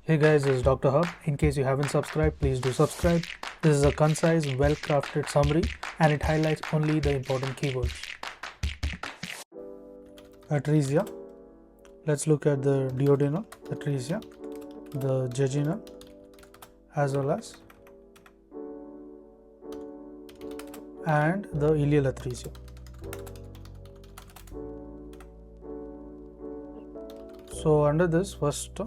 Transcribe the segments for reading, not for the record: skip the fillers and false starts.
Hey guys, this is Dr. Hub. In case you haven't subscribed, please do subscribe. This is a concise, well-crafted summary and it highlights only the important keywords. Atresia. Let's look at the duodenal atresia, the jejunal, as well as and the ileal atresia. So under this, first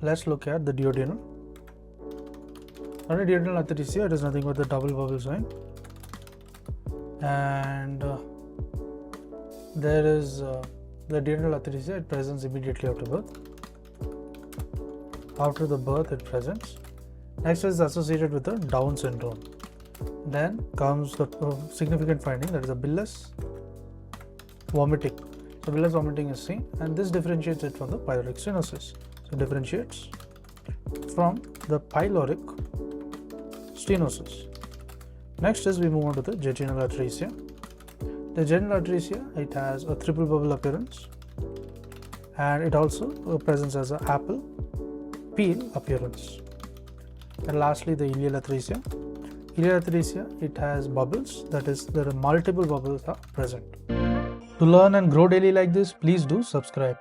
let's look at the duodenal. Under duodenal atresia, it is nothing but the double bubble sign, and there is the duodenal atresia. It presents immediately after birth. After the birth, it presents. Next is associated with the Down syndrome. Then comes the significant finding, that is a bilious vomiting. So bilious vomiting is seen, and this differentiates it from the pyloric stenosis. So differentiates from the pyloric stenosis. Next is we move on to the jejunal atresia. The jejunal atresia, it has a triple bubble appearance, and it also presents as an apple peel appearance. And lastly, the ileal atresia. Ileal atresia, it has bubbles, that is, there are multiple bubbles are present. To learn and grow daily like this, please do subscribe.